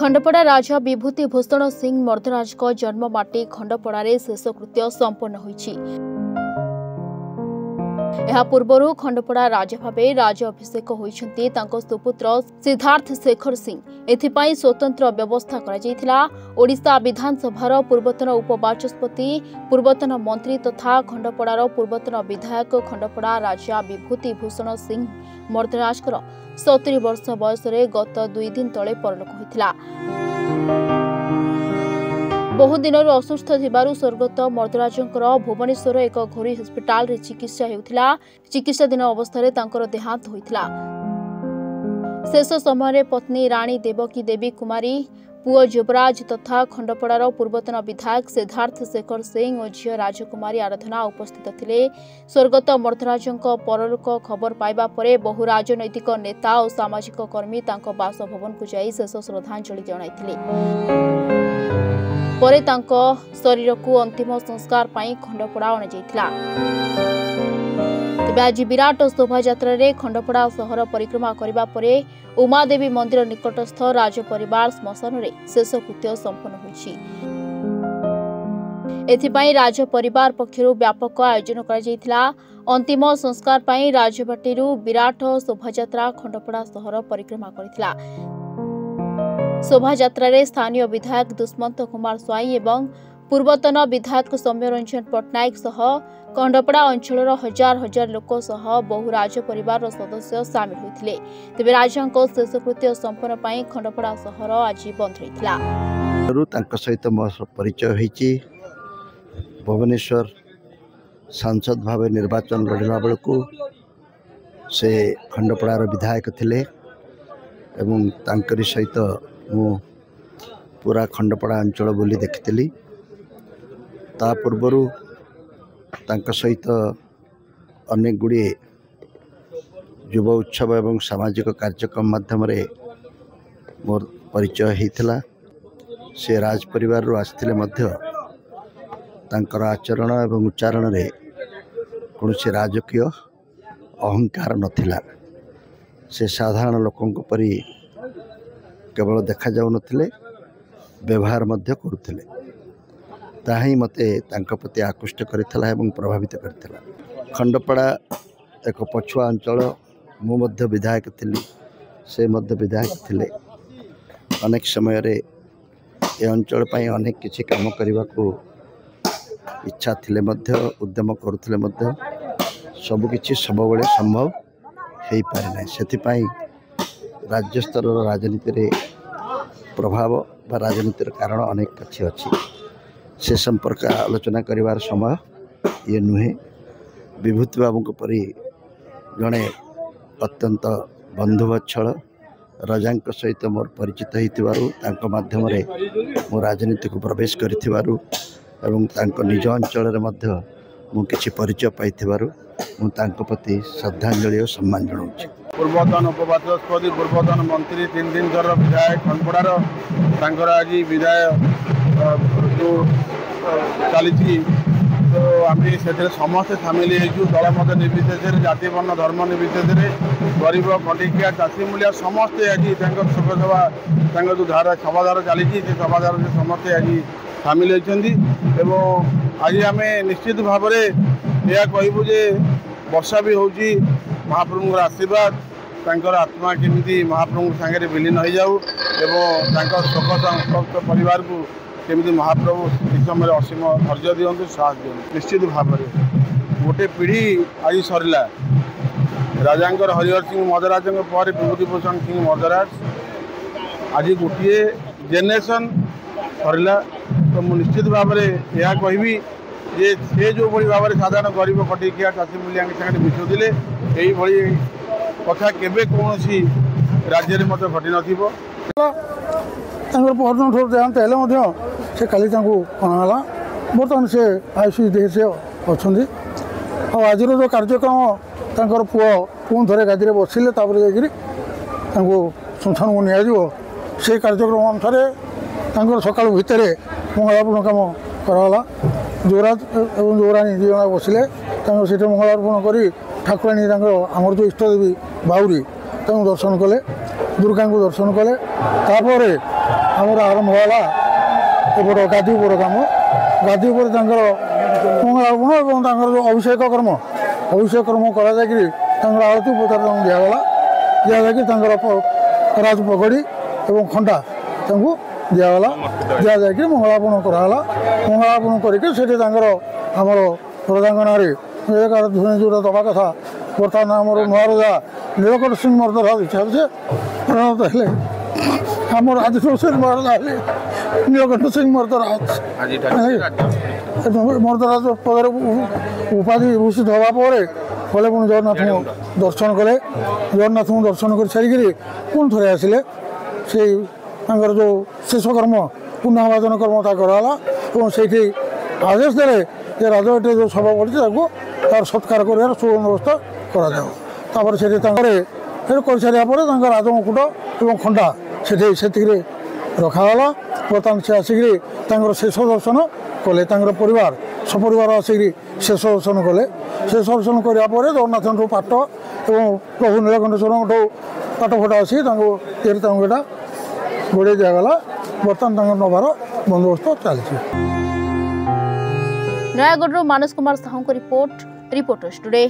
खंडपड़ा राजा विभूति भूषण सिंह मर्दराज जन्म माटी खंडपड़ा शेषकृत्य संपन्न होईछि। यह पूर्व खंडपड़ा राजा भाव राज अभिषेक होइछन्ति तांको सुपुत्र सिद्धार्थ शेखर सिंह। एथिपाई स्वतंत्र व्यवस्था करा ओडिशा विधानसभार पूर्वतन उपबाचस्पति पूर्वतन मंत्री तथा खंडपड़ार पूर्वतन विधायक खंडपड़ा राजा विभूति भूषण सिंह मर्दराजकर 70 वर्ष बयस गत 2 दिन तले परलोक होइथिला। बहु दिन असुस्थ थिबारु स्वर्गत मर्दराजंकर भुवनेश्वर एक घोरी हस्पिटाल रे चिकित्सा हेउथिला। चिकित्साधीन अवस्था तांकर देहांत होइथिला। शेष समय पत्नी रानी देवकी देवी कुमारी पुओ युवराज तथा खंडपड़ार पूर्वतन विधायक सिद्धार्थ शेखर सिंह और झील राजकुमारी आराधना उपस्थित थिले। स्वर्गत मर्दराजंक परलोक खबर पाइबा परे बहु राजनैतिक नेता और सामाजिक कर्मी तांको बासभवन को जाई शेष श्रद्धांजलि जणाइथिले। परे तांको शरीर को अंतिम संस्कार पाई खंडपड़ा अणाଯାଇଥିଲା। तेबे आज विराट शोभायात्रा रे खंडपड़ा सहर परिक्रमा करिबा परे उमादेवी मंदिर निकटस्थ राजपरिवार श्मशान रे शेषकृत्य संपन्न होइछि। एथिपाई राजपरिवार पक्षरु व्यापक आयोजन कराଯାଇଥିଲା। अंतिम संस्कार पाई राजबाटीरु विराट शोभायात्रा खंडपड़ा सहर परिक्रमा करिथिला। शोभायात्रा रे स्थानीय विधायक दुष्मंत कुमार स्वाई एवं पूर्वतन विधायक सौम्य रंजन पट्टनायक सह खंडपड़ा अंचल हजार हजार लोक सह बहु राज परिवार सदस्य सामिल होइथिले। तेबे राजांको शेषकृत्य संपन्न पाई खंडपड़ा सहर आज बंद रहिथिला। तांको सहित मो परिचय होइछि। भुवनेश्वर सांसद भाव निर्वाचन लड़ला बेलू से खंडपड़ार विधायक थिले एवं तांकरी सहित मु पूरा खंडपड़ा अंचल बुली देखिथिली। ता पूर्वरु तांका सहित अनेक गुड़े युव उत्सव एवं सामाजिक कार्यक्रम माध्यम मोर परिचय होता। से राज परिवार आसते तांकर आचरण एवं उच्चारण रे कौन से राजकीय अहंकार नथिला। से साधारण लोकों परी केवल देखा जाऊ नथिले, व्यवहार मध्य करुथिले। ताही मते तांका प्रति आकृष्ट करिथिला एवं प्रभावित करिथिला। खंडपड़ा एक पछुआ अंचल, मु मध्य विधायक थिली, से मध्य विधायक थिले। अनेक समय रे ए अंचल पई अनेक किछि काम करिबा को इच्छा थिले मध्य उद्यम करुथिले मध्य सब किछि सब बेले संभव हेई पारे नै। सेति पई राज्य स्तर राजनीति रे प्रभाव बा राजनीतिर कारण अनेक किछि अछि। से संपर्क आलोचना करिवार समय ये नुहे। विभूति बाबू परी जड़े अत्यंत बंधुवत्सल राजांक सहित मोर परिचित होइतिबारु माध्यम रे मो राजनीति को प्रवेश करिथिबारु एवं तांको निज अंचल रे मध्य मु किछि परिचय पाइथिबारु मु तांको प्रति श्रद्धांजलि और सम्मान जणाउछि। पूर्वतन उपबाचस्पति पूर्वतन मंत्री 3 दिन कर विधायक खंडपड़ार तांकर आज विदाय जो चली तो आम से समस्ते सामिल हो दल मत निर्विशेष जाति वर्ण धर्म निर्विशेष गरीब खटिकिया चाषी मूलिया समस्ते आज शोक सभा जो धारा सभाधार चली सभाधार समस्ते आज सामिल होती। आज आम निश्चित भाव यह कहूँ जे वर्षा भी हो महाप्रभु आशीर्वाद तांकर आत्मा केमिति महाप्रभु सांगे विलीन हो जाऊ एवं शोक संतप्त परिवार को केमिति महाप्रभु इस समय असीम धैर्य दिंतु साहस दिंतु। निश्चित भाव में गोटे पीढ़ी आज सरला राजांकर हरिहर सिंह मर्दराज पर विभूति भूषण सिंह मर्दराज आज गोटे जेनेरेशन सरला। तो मुझे निश्चित भाव में यह कहबी जे से जो भाई भाव में साधारण गरीब खटिकिया चाषी मूलिया साथ मिशुले यही कथा केबे कौन सी राज्य में मतलब घटी नथिबो। पहरदिन ठोर देहांत हेले से काली अणाला बर्तमान से आईसीयू देह से अच्छा। आज जो कार्यक्रम तर पुओ पुणी थे गादी में बसिले श्मशान को नियाजिव से कार्यक्रम अनुसार सकाल भितर मंगलार्पण काम कराला। युवराज एवं युवराणी 2 जन बसिले से मंगलार्पण कर ठाकुराणी आमर जो इष्टदेवी बाउरी दर्शन कले, दुर्गा को दर्शन कले। ଆମର ଆରମ୍ଭ ହେଲା ଏପଟ ଗାଦି ଉପର କାମ। ଗାଦି ଉପରେ ତାଙ୍କର ମଙ୍ଗଳାର୍ପଣ ଏବଂ ତାଙ୍କର ଯେଉଁ ଅଭିଷେକ କର୍ମ କରାଯାଇକରି ତାଙ୍କର ଆଳତି ଉପଚାର ତାଙ୍କୁ ଦିଆଯାଇକି ତାଙ୍କର ରାଜପଗଡ଼ି ଏବଂ ଖଣ୍ଡା ତାଙ୍କୁ ଦିଆଯାଇକି ମଙ୍ଗଳାର୍ପଣ କରାଗଲା। ମଙ୍ଗଳାର୍ପଣ କରିକି ସେଠି ତାଙ୍କର ଆମର ରଜାଙ୍ଗନାରେ ଯେଉଁଟା ଦେବା କଥା ବର୍ତ୍ତମାନ ଆମର ନୂଆ ରଜା ନୀଳକଣ୍ଠ ସିଂ ମର୍ଦ୍ଦରାଜ ହିସାବରେ ପରିଣତ ହେଲେ। ଆମର ଆଦିତ୍ୟ ସିଂ ମହାରାଜା ହେଲେ ନୀଳକଣ୍ଠ ସିଂ ମର୍ଦ୍ଦରାଜ ପଦରେ ଉପାଧି ଭୂଷିତ ହେବା ପରେ ଗଲେ ପୁଣି ଜଗନ୍ନାଥଙ୍କୁ ଦର୍ଶନ କଲେ। ଜଗନ୍ନାଥଙ୍କୁ ଦର୍ଶନ କରି ସାରିକିରି ପୁଣି ଥରେ ଆସିଲେ। ସେଇ ତାଙ୍କର ଯେଉଁ ଶେଷ କର୍ମ ପୁନଃଆବାଦନ କର୍ମ ତା କରାଗଲା ଏବଂ ସେଇଠି ଆଦେଶ ଦେଲେ ଯେ ରାଜବାଟୀରେ ଯେଉଁ ଶବ ପଡ଼ିଛି ତାକୁ ତାର ସତ୍କାର କରିବାର ସୁବନ୍ଦୋବସ୍ତ କରାଯାଉ। ତାପରେ ସେଠି ତାଙ୍କର କରିସାରିବା ପରେ ତାଙ୍କ ରାଜମୁକୁଟ ଏବଂ ଖଣ୍ଡା ସେତିକିରେ ରଖାଗଲା। ବର୍ତ୍ତମାନ ସେ ଆସିକିରି ତାଙ୍କର ଶେଷ ଦର୍ଶନ କଲେ। ତାଙ୍କର ପରିବାର ସପରିବାର ଆସିକିରି ଶେଷ ଦର୍ଶନ କଲେ। ଶେଷ ଦର୍ଶନ କରିବା ପରେ ଜଗନ୍ନାଥଙ୍କଠୁ ପାଟ ଏବଂ ପ୍ରଭୁ ନୀଳକଣ୍ଠେଶ୍ୱରଙ୍କଠୁ ପାଟ ଫଟା ଆସି ତାଙ୍କୁ ଏଇଟା ଘୋଡ଼େଇ ଦିଆଗଲା। ବର୍ତ୍ତମାନ ତାଙ୍କର ନେବାର ବନ୍ଦୋବସ୍ତ ଚାଲିଛି। ନୟାଗଡ଼ରୁ ମାନସ କୁମାର ସାହୁଙ୍କ ରିପୋର୍ଟ, ରିପୋର୍ଟର୍ସ ଟୁଡେ।